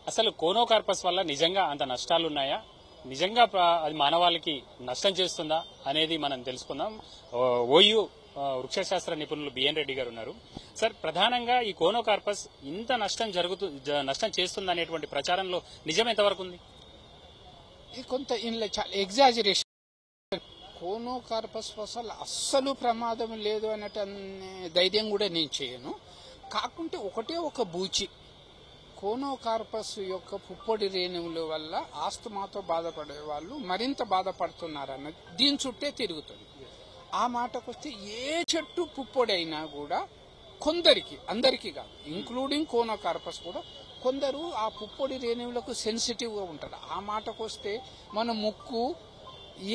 అసలు కోనోకార్పస్ వల్ల నిజంగా అంత నష్టాలు ఉన్నాయా? నిజంగా అది మానవాళికి నష్టం చేస్తుందా అనేది మనం తెలుసుకుందాం. ఓయూ వృక్షశాస్త్ర నిపుణులు బిఎన్ రెడ్డి గారు ఉన్నారు. సార్, ప్రధానంగా ఈ కోనోకార్పస్ ఇంత నష్టం చేస్తుంది అనేటువంటి ప్రచారంలో నిజం ఎంతవరకు ఉంది? కొంత ఇంట్లో చాలా ఎగ్జాజరేషన్. కోనోకార్పస్ అస్సలు ప్రమాదం లేదు అన్నట్టు ధైర్యం కూడా నేను చేయను. కాకుంటే ఒకటే ఒక బూచి కోనోకార్పస్ యొక్క పుప్పొడి రేణువుల వల్ల ఆస్తమాతో బాధపడే వాళ్ళు మరింత బాధపడుతున్నారన్నది దీని చుట్టే తిరుగుతుంది. ఆ మాటకొస్తే ఏ చెట్టు పుప్పొడి అయినా కూడా కొందరికి, అందరికీ కాదు, ఇంక్లూడింగ్ కోనోకార్పస్ కూడా కొందరు ఆ పుప్పొడి రేణువులకు సెన్సిటివ్గా ఉంటారు. ఆ మాటకొస్తే మన ముక్కు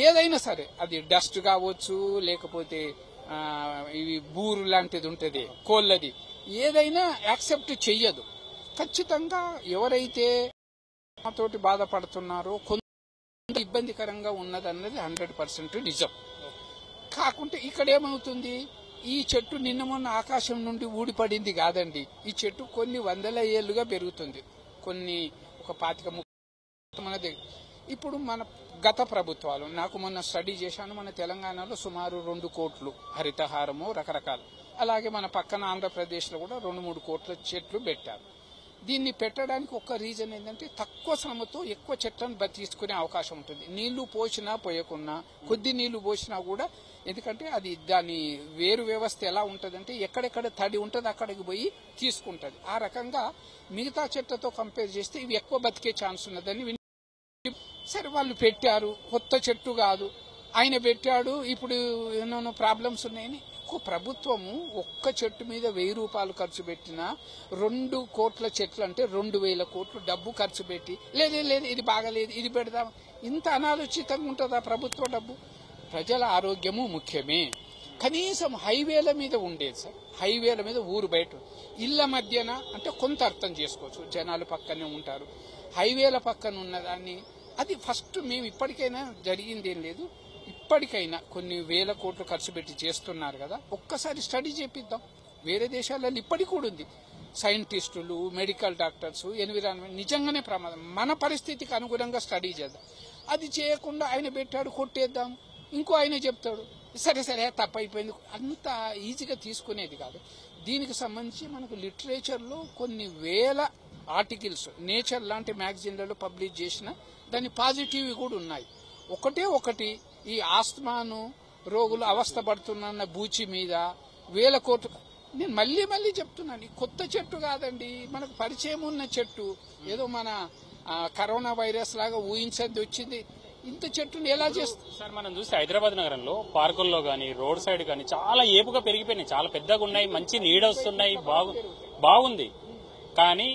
ఏదైనా సరే, అది డస్ట్ కావచ్చు, లేకపోతే ఇవి బూరు లాంటిది ఉంటుంది కోళ్ళది, ఏదైనా యాక్సెప్ట్ చెయ్యదు. ఖచ్చితంగా ఎవరైతే తోటి బాధపడుతున్నారో కొంత ఇబ్బందికరంగా ఉన్నదన్నది 100% నిజం. కాకుంటే ఇక్కడ ఏమవుతుంది, ఈ చెట్టు నిన్న మొన్న ఆకాశం నుండి ఊడిపడింది కాదండి. ఈ చెట్టు కొన్ని వందల ఏళ్లుగా పెరుగుతుంది. కొన్ని ఒక 25-30 మనది. ఇప్పుడు మన గత ప్రభుత్వాలు, నాకు మొన్న స్టడీ చేశాను, మన తెలంగాణలో సుమారు 2 కోట్లు హరితహారము రకరకాలు, అలాగే మన పక్కన ఆంధ్రప్రదేశ్లో కూడా 2-3 కోట్ల చెట్లు పెట్టారు. దీన్ని పెట్టడానికి ఒక్క రీజన్ ఏంటంటే తక్కువ శ్రమతో ఎక్కువ చెట్లను తీసుకునే అవకాశం ఉంటుంది. నీళ్లు పోసినా పోయకున్నా, కొద్ది నీళ్లు పోసినా కూడా, ఎందుకంటే అది దాని వేరు వ్యవస్థ ఎలా ఉంటుందంటే ఎక్కడెక్కడ తడి ఉంటుంది అక్కడికి పోయి తీసుకుంటుంది. ఆ రకంగా మిగతా చెట్లతో కంపేర్ చేస్తే ఇవి ఎక్కువ బతికే ఛాన్స్ ఉన్నదని సరే వాళ్ళు పెట్టారు. కొత్త చెట్టు కాదు, ఆయన పెట్టాడు, ఇప్పుడు ఎన్నో ప్రాబ్లమ్స్ ఉన్నాయని ప్రభుత్వము ఒక్క చెట్టు మీద 1000 రూపాయలు ఖర్చు పెట్టినా 2 కోట్ల చెట్లు అంటే 2000 కోట్లు డబ్బు ఖర్చు పెట్టి లేదు ఇది బాగలేదు ఇది పెడదాం, ఇంత అనాలోచితంగా ఉంటుందా ప్రభుత్వ డబ్బు? ప్రజల ఆరోగ్యము ముఖ్యమే. కనీసం హైవేల మీద ఉండేది సార్, హైవేల మీద ఊరు బయట ఇళ్ల మధ్యన అంటే కొంత అర్థం చేసుకోవచ్చు, జనాలు పక్కనే ఉంటారు. హైవేల పక్కన ఉన్నదాన్ని అది ఫస్ట్ మేము ఇప్పటికైనా జరిగిందేం లేదు, ఇప్పటికైనా కొన్ని 1000 కోట్లు ఖర్చు పెట్టి చేస్తున్నారు కదా, ఒక్కసారి స్టడీ చేపిద్దాం. వేరే దేశాలలో ఇప్పటికి కూడా ఉంది. సైంటిస్టులు, మెడికల్ డాక్టర్స్, ఎన్విరాన్మెంట్ నిజంగానే ప్రమాదం, మన పరిస్థితికి అనుగుణంగా స్టడీ చేద్దాం. అది చేయకుండా ఆయన పెట్టాడు కొట్టేద్దాం, ఇంకో ఆయన చెప్తాడు సరే తప్పైపోయింది, అంత ఈజీగా తీసుకునేది కాదు. దీనికి సంబంధించి మనకు లిటరేచర్లో కొన్ని వేల ఆర్టికల్స్ నేచర్ లాంటి మ్యాగజైన్లలో పబ్లిష్ చేసిన దాని పాజిటివ్ కూడా ఉన్నాయి. ఒకటి ఈ ఆస్తమాను రోగులు అవస్థ పడుతున్న బూచి మీద 1000 కోట్లు. నేను మళ్ళీ చెప్తున్నాను, కొత్త చెట్టు కాదండి, మనకు పరిచయం ఉన్న చెట్టు. ఏదో మన కరోనా వైరస్ లాగా ఊహించద్ది వచ్చింది, ఇంత చెట్టుని ఎలా చేస్తారు సార్? మనం చూస్తే హైదరాబాద్ నగరంలో పార్కుల్లో గానీ రోడ్ సైడ్ గానీ చాలా ఏపుగా పెరిగిపోయినాయి, చాలా పెద్దగా ఉన్నాయి, మంచి నీడ వస్తున్నాయి, బాగుంది. కానీ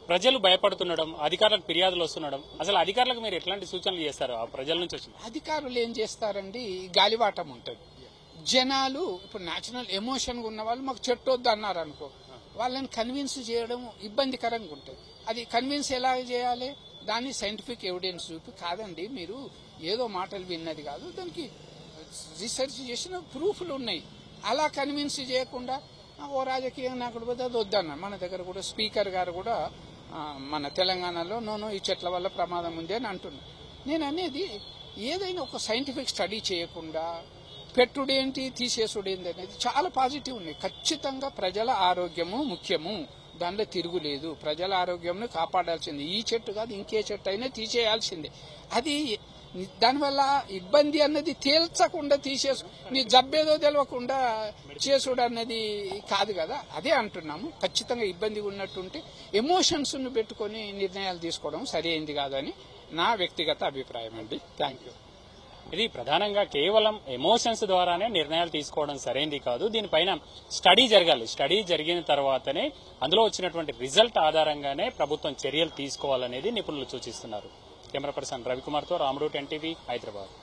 ప్రజలు భయపడుతుండడం, అధికారులకు ఫిర్యాదులు వస్తుండడం, అసలు అధికారులకు మీరు ఎట్లాంటి సూచనలు చేస్తారు? ఆ ప్రజల నుంచి వచ్చింది అధికారులు ఏం చేస్తారండి, గాలివాటం ఉంటుంది. జనాలు ఇప్పుడు నేచురల్ ఎమోషన్ ఉన్న వాళ్ళు మాకు చెట్టు వద్దు అన్నారు అనుకో, వాళ్ళని కన్విన్స్ చేయడం ఇబ్బందికరంగా ఉంటుంది. అది కన్విన్స్ ఎలా చేయాలి? దాన్ని సైంటిఫిక్ ఎవిడెన్స్ చూపి, కాదండి మీరు ఏదో మాటలు విన్నది కాదు, దానికి రీసెర్చ్ చేసిన ప్రూఫ్లు ఉన్నాయి, అలా కన్విన్స్ చేయకుండా ఓ రాజకీయ నాయకుడు పోతే అది వద్దన్నారు. మన దగ్గర కూడా స్పీకర్ గారు కూడా మన తెలంగాణలో ఈ చెట్ల వల్ల ప్రమాదం ఉంది అని అంటున్నారు. నేను అనేది ఏదైనా ఒక సైంటిఫిక్ స్టడీ చేయకుండా పెట్టుడేంటి తీసేసుడేంటి అనేది చాలా పాజిటివ్ ఉన్నాయి. ఖచ్చితంగా ప్రజల ఆరోగ్యము ముఖ్యము, దానిలో తిరుగులేదు. ప్రజల ఆరోగ్యంను కాపాడాల్సింది, ఈ చెట్టు కాదు ఇంకే చెట్టు అయినా తీసేయాల్సిందే. అది దానివల్ల ఇబ్బంది అన్నది తేల్చకుండా నీ జబ్బేదో తెలియకుండా చేసుడు అన్నది కాదు కదా, అదే అంటున్నాము. ఖచ్చితంగా ఇబ్బంది ఉన్నట్టుంటే ఎమోషన్స్ ను పెట్టుకుని నిర్ణయాలు తీసుకోవడం సరైంది కాదని నా వ్యక్తిగత అభిప్రాయం అండి. Thank you. ఇది ప్రధానంగా కేవలం ఎమోషన్స్ ద్వారానే నిర్ణయాలు తీసుకోవడం సరైంది కాదు, దీనిపైన స్టడీ జరగాలి. స్టడీ జరిగిన తర్వాతనే అందులో వచ్చినటువంటి రిజల్ట్ ఆధారంగానే ప్రభుత్వం చర్యలు తీసుకోవాలనేది నిపుణులు సూచిస్తున్నారు. కెమెరా పర్సన్ రవికుమార్తో రాముడు, 10 టీవీ, హైదరాబాద్.